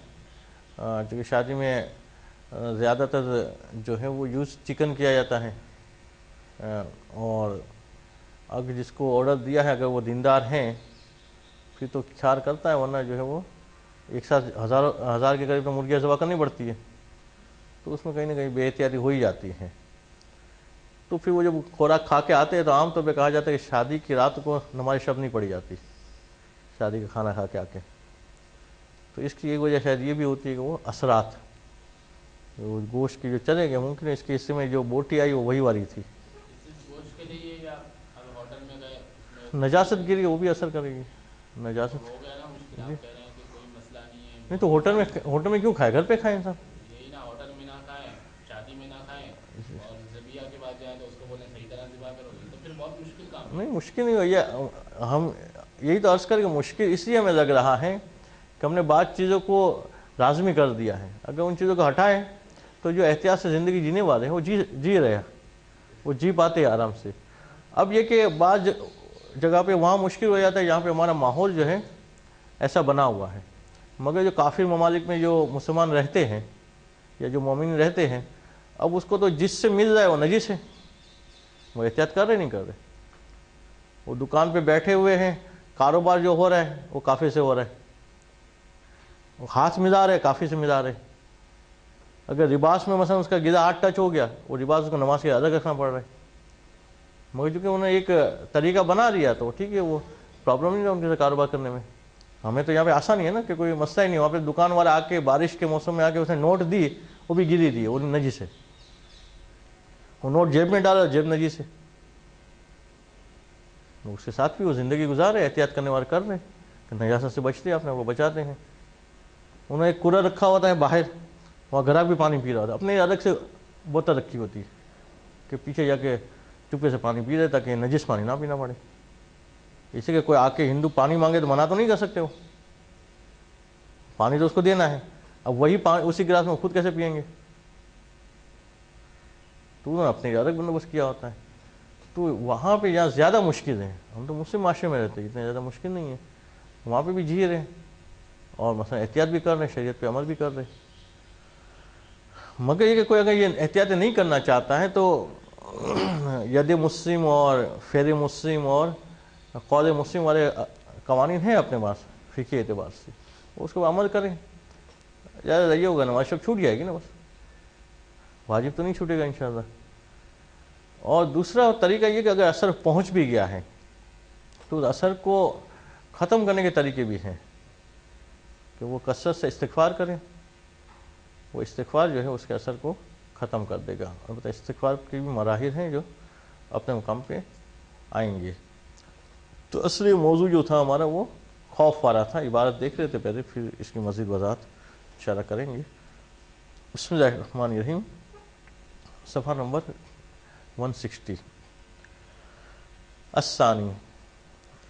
کیونکہ شادی میں زیادہ تر جو ہے وہ یوز چکن کیا جاتا ہے، اور اگر جس کو آرڈر دیا ہے اگر وہ دیندار ہیں پھر تو خیال کرتا ہے، ورنہ جو ہے وہ ایک ساتھ ہزار کے قریب تو مرغیاں ذبح کرنی پڑتی ہے، تو اس میں کہیں نہ کہیں بے احتیاطی ہو ہی جاتی ہے۔ تو پھر وہ جب خوراک کھا کے آتے ہیں تو عام طور پہ کہا جاتا ہے کہ شادی کی رات کو نماز شب نہیں پڑھی جاتی شادی کا کھانا کھا کے آ کے۔ تو اس کی ایک وجہ شاید یہ بھی ہوتی ہے کہ وہ اثرات وہ گوشت کی جو چلے گئے، ممکن ہے اس کے حصے میں جو بوٹی آئی وہ وہی والی تھی۔ گوشت کے لیے یا اگر ہوٹل میں گئے نجاست گری وہ بھی اثر کرے گی، نجاست ہو گیا نا مشکل، آپ کہہ رہے ہیں کہ کوئی مسئلہ نہیں ہے، نہیں تو ہوٹل میں کیوں کھائے، گھر پہ کھائیں انسان۔ یہی نا ہوٹل میں نہ کھائیں، شادی میں نہ کھائیں، اور ذبیحہ کے بعد جائیں تو اس کو بولیں صحیح طرح ذبح کرو، یہ تو پھر بہت مشکل کام ہے۔ نہیں مشکل نہیں ہے، ہم یہی تو عرض کر کہ مشکل اس لیے ہمیں لگ رہا ہے کہ ہم نے بعض چیزوں کو لازمی کر دیا ہے، اگر ان چیزوں کو ہٹائیں تو جو احتیاط سے زندگی جینے والے ہیں وہ جی رہے ہیں، وہ جی پاتے ہیں آرام سے۔ اب یہ کہ بعض جگہ پہ وہاں مشکل ہو جاتا ہے جہاں پہ ہمارا ماحول جو ہے ایسا بنا ہوا ہے، مگر جو کافر ممالک میں جو مسلمان رہتے ہیں یا جو مومن رہتے ہیں، اب اس کو تو جس سے مل رہا ہے وہ نجس ہے، وہ احتیاط کر رہے نہیں کر رہے، وہ دکان پہ بیٹھے ہوئے ہیں، کاروبار جو ہو رہا ہے وہ کافر سے ہو رہا ہے، وہ ہاتھ ملا رہے کافر سے ملا رہے۔ اگر لباس میں مثلا اس کا غذا ہاتھ ٹچ ہو گیا، وہ لباس اس کو نماز کے الگ رکھنا پڑ رہا ہے، مگر چونکہ انہوں نے ایک طریقہ بنا لیا تو ٹھیک ہے، وہ پرابلم نہیں ہے ان کے ساتھ کاروبار کرنے میں۔ ہمیں تو یہاں پہ آسانی ہے نا کہ کوئی مسئلہ ہی نہیں، وہاں پہ دکان والا آ کے بارش کے موسم میں آ کے اس نے نوٹ دی، وہ بھی گری دی، وہ نجس ہے، وہ نوٹ جیب میں ڈالا، جیب نجس ہے، اس کے ساتھ بھی وہ زندگی گزار رہے، احتیاط کرنے والے کر رہے کہ نجاست سے بچتے ہیں، اپنے آپ کو بچاتے ہیں۔ انہوں نے ایک کولر رکھا ہوتا ہے باہر، وہاں گراہک بھی پانی پی رہا ہوتا ہے، اپنے الگ سے بوتل رکھی ہوتی ہے کہ پیچھے جا کے چپے سے پانی پی رہے تاکہ نجس پانی نہ پینا پڑے۔ اسے کہ کوئی آ کے ہندو پانی مانگے تو منع تو نہیں کر سکتے، وہ پانی تو اس کو دینا ہے، اب وہی پانی اسی گلاس میں خود کیسے پئیں گے؟ تو انہوں نے اپنے الگ بندوبست کیا ہوتا ہے۔ تو وہاں پہ جہاں زیادہ مشکل ہے، ہم تو مسلم معاشرے میں رہتے ہیں، اتنے زیادہ مشکل نہیں ہے، وہاں پہ بھی جی رہے ہیں اور مثلا احتیاط بھی کر رہے ہیں، شریعت پہ عمل بھی کر رہے ہیں۔ مگر یہ کہ کوئی اگر یہ احتیاط نہیں کرنا چاہتا ہے تو ید مسلم اور فعل مسلم اور قول مسلم والے قوانین ہیں اپنے پاس فقہی اعتبار سے، اس کو عمل کریں، زیادہ رہیے ہوگا، نماز شب چھوٹ جائے گی نا، بس واجب تو نہیں چھوٹے گا انشاءاللہ۔ اور دوسرا طریقہ یہ کہ اگر اثر پہنچ بھی گیا ہے تو اس اثر کو ختم کرنے کے طریقے بھی ہیں کہ وہ کثرت سے استغفار کریں، وہ استغفار جو ہے اس کے اثر کو ختم کر دے گا۔ البتہ استغفار کی بھی مراحل ہیں جو اپنے مقام پہ آئیں گے۔ تو اصلی موضوع جو تھا ہمارا وہ خوف والا تھا، عبارت دیکھ رہے تھے پہلے، پھر اس کی مزید وضاحت اشارہ کریں گے۔ بسم اللہ الرحمن الرحیم، صفحہ نمبر 160۔ الثانی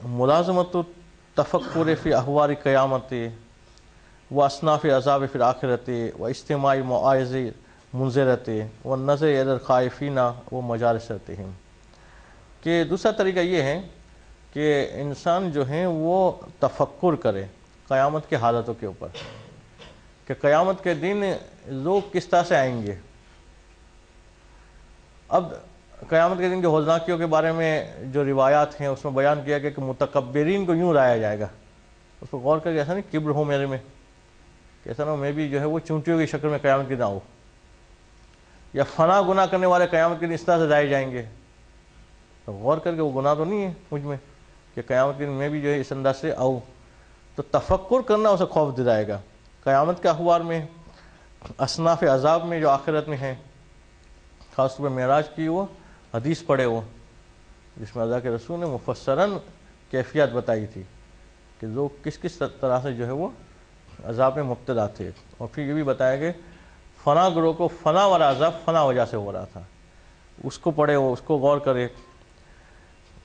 ملازمت التفکر فی احوال قیامت و اصناف عذاب فی الآخرت و اجتماع مواعظ منذرت و نظر الی الخائفین و مجالستہم، کہ دوسرا طریقہ یہ ہے کہ انسان جو ہیں وہ تفکر کرے قیامت کے حالتوں کے اوپر، کہ قیامت کے دن لوگ کس طرح سے آئیں گے۔ اب قیامت کے دن کے ہولناکیوں کے بارے میں جو روایات ہیں اس میں بیان کیا گیا کہ متکبرین کو یوں لایا جائے گا، اس کو غور کر کے ایسا نہیں کبر ہو میرے میں، کہ ایسا نہ ہو میں بھی جو ہے وہ چونٹیوں کی شکل میں قیامت کے دن آؤں، یا فنا گناہ کرنے والے قیامت کے دن اس طرح سے لائے جائیں گے، تو غور کر کے وہ گناہ تو نہیں ہے مجھ میں کہ قیامت کے دن میں بھی جو ہے اس انداز سے آؤں، تو تفکر کرنا اسے خوف دلائے گا۔ قیامت کے احوال میں، اصناف عذاب میں جو آخرت میں ہیں، خاص طور پہ معراج کی وہ حدیث پڑھے وہ، جس میں اللہ کے رسول نے مفصراً کیفیت بتائی تھی کہ لوگ کس کس طرح سے جو ہے وہ عذاب میں مبتلا تھے، اور پھر یہ بھی بتایا کہ فنا گروہ کو فنا والا عذاب فنا وجہ سے ہو رہا تھا، اس کو پڑھے وہ، اس کو غور کرے۔